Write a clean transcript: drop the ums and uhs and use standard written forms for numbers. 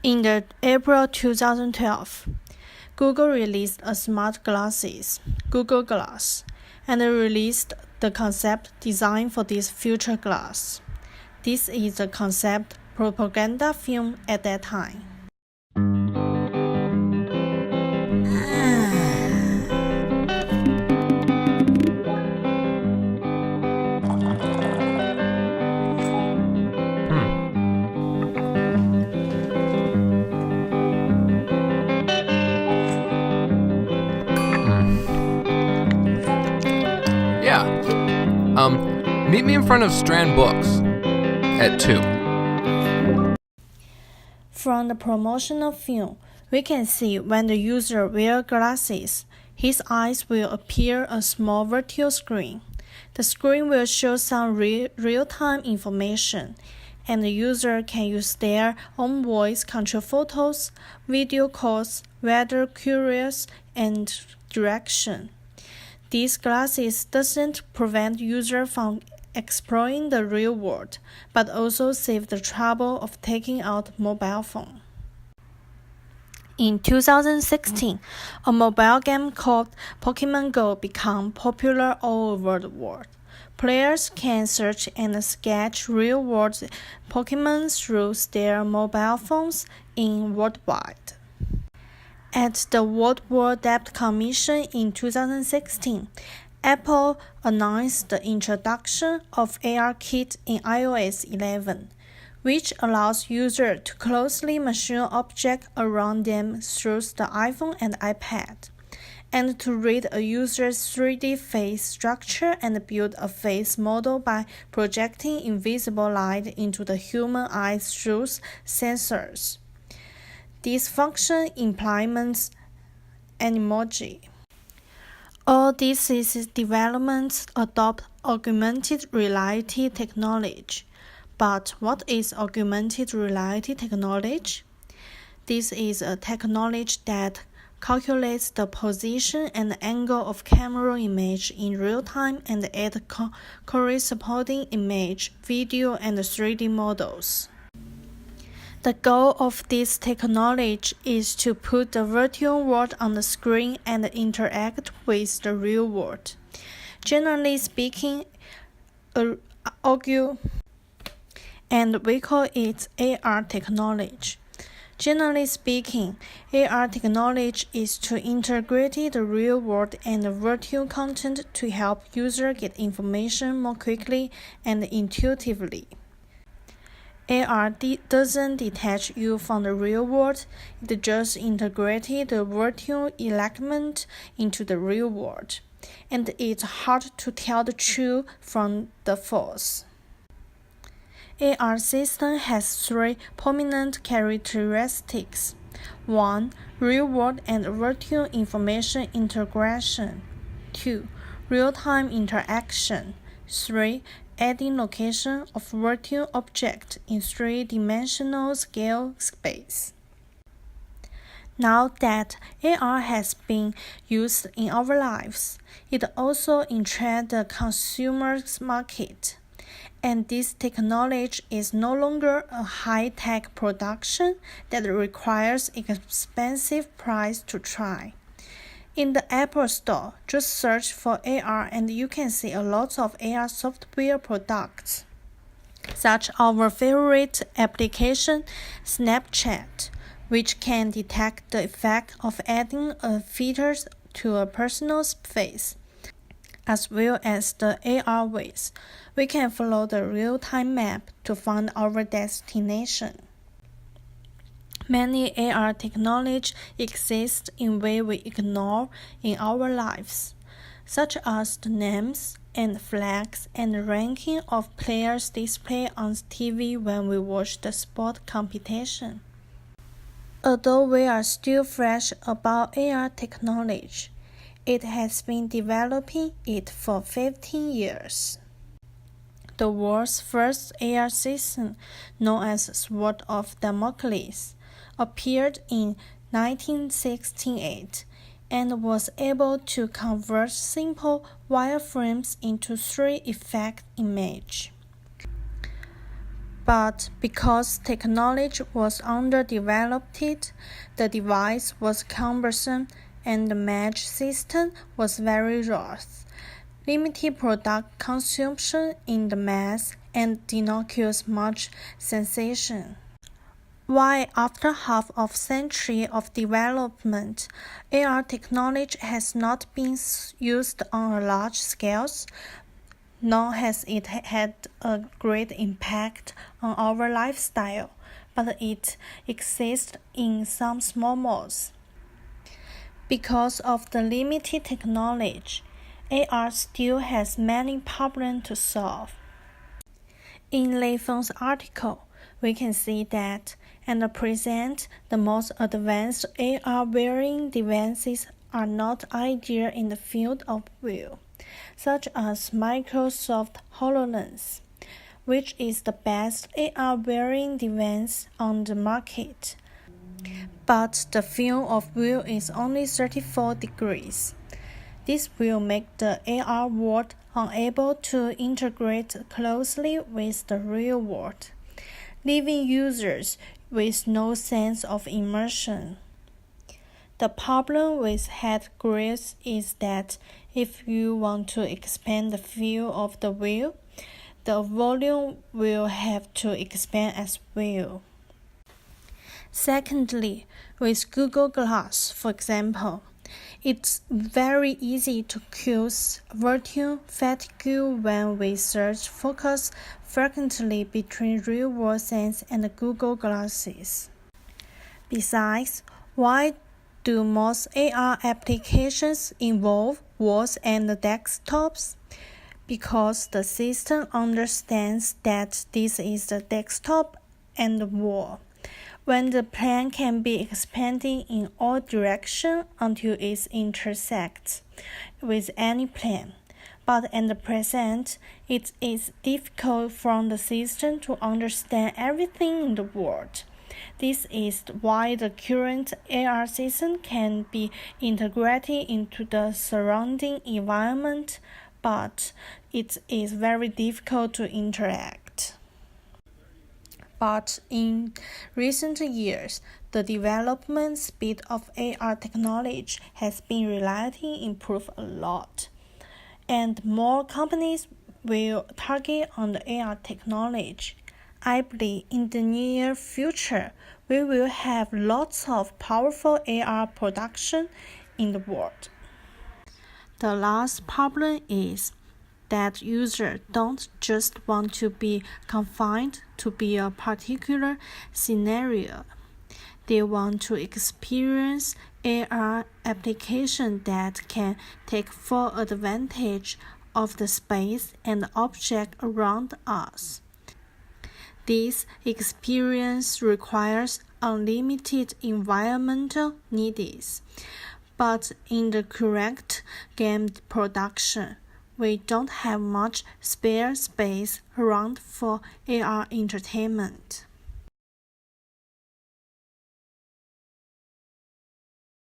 In the April 2012, Google released a smart glasses, Google Glass, and released the concept design for this future glass. This is a concept propaganda film at that time. Meet me in front of Strand Books at 2. From the promotional film, we can see when the user wears glasses, his eyes will appear a small virtual screen. The screen will show some real-time information, and the user can use their own voice control photos, video calls, weather queries, and direction. These glasses doesn't prevent user from exploring the real world, but also save the trouble of taking out mobile phone. In 2016, a mobile game called Pokemon Go became popular all over the world. Players can search and sketch real-world Pokemon through their mobile phones in worldwide. At the World War Debt Commission in 2016, Apple announced the introduction of ARKit in iOS 11, which allows users to closely machine objects around them through the iPhone and iPad, and to read a user's 3D face structure and build a face model by projecting invisible light into the human eye through sensors. This function implements Animoji. All these developments adopt augmented reality technology. But what is augmented reality technology? This is a technology that calculates the position and angle of camera image in real time and add corresponding image, video, and 3D models. The goal of this technology is to put the virtual world on the screen and interact with the real world. Generally speaking, and we call it AR technology. Generally speaking, AR technology is to integrate the real world and the virtual content to help users get information more quickly and intuitively. AR doesn't detach you from the real world, it just integrates the virtual element into the real world, and it's hard to tell the true from the false. AR system has 3 prominent characteristics. 1. Real-world and virtual information integration. 2. Real-time interaction. 3. Adding location of virtual object in 3-dimensional scale space. Now that AR has been used in our lives, it also enters the consumer market. And this technology is no longer a high-tech production that requires expensive price to try. In the Apple Store, just search for AR and you can see a lot of AR software products, such as our favorite application, Snapchat, which can detect the effect of adding a filter to a person's face, as well as the AR ways. We can follow the real-time map to find our destination. Many AR technology exist in ways we ignore in our lives, such as the names and flags and ranking of players displayed on TV when we watch the sport competition. Although we are still fresh about AR technology, it has been developing it for 15 years. The world's first AR system, known as Sword of Damocles, appeared in 1968 and was able to convert simple wireframes into 3 effect images. But because technology was underdeveloped, the device was cumbersome and the match system was very rough, limited product consumption in the mass, and did not cause much sensation. Why, after half of century of development, AR technology has not been used on a large scale, nor has it had a great impact on our lifestyle, but it exists in some small malls. Because of the limited technology, AR still has many problems to solve. In Lei Feng's article, we can see that at present, the most advanced AR wearing devices are not ideal in the field of view, such as Microsoft HoloLens, which is the best AR wearing device on the market. But the field of view is only 34 degrees. This will make the AR world unable to integrate closely with the real world, leaving users with no sense of immersion. The problem with head grills is that if you want to expand the field of the wheel, the volume will have to expand as well. Secondly, with Google Glass, for example, it's very easy to cause virtual fatigue when we search focus frequently between real-world sense and Google Glasses. Besides, why do most AR applications involve walls and desktops? Because the system understands that this is the desktop and the wall, when the plane can be expanded in all directions until it intersects with any plane. But at present, it is difficult for the system to understand everything in the world. This is why the current AR system can be integrated into the surrounding environment, but it is very difficult to interact. But in recent years, the development speed of AR technology has been really improved a lot, and more companies will target on the AR technology. I believe in the near future, we will have lots of powerful AR production in the world. The last problem is that users don't just want to be confined to be a particular scenario. They want to experience AR applications that can take full advantage of the space and objects around us. This experience requires unlimited environmental needs, but in the correct game production, we don't have much spare space around for AR entertainment.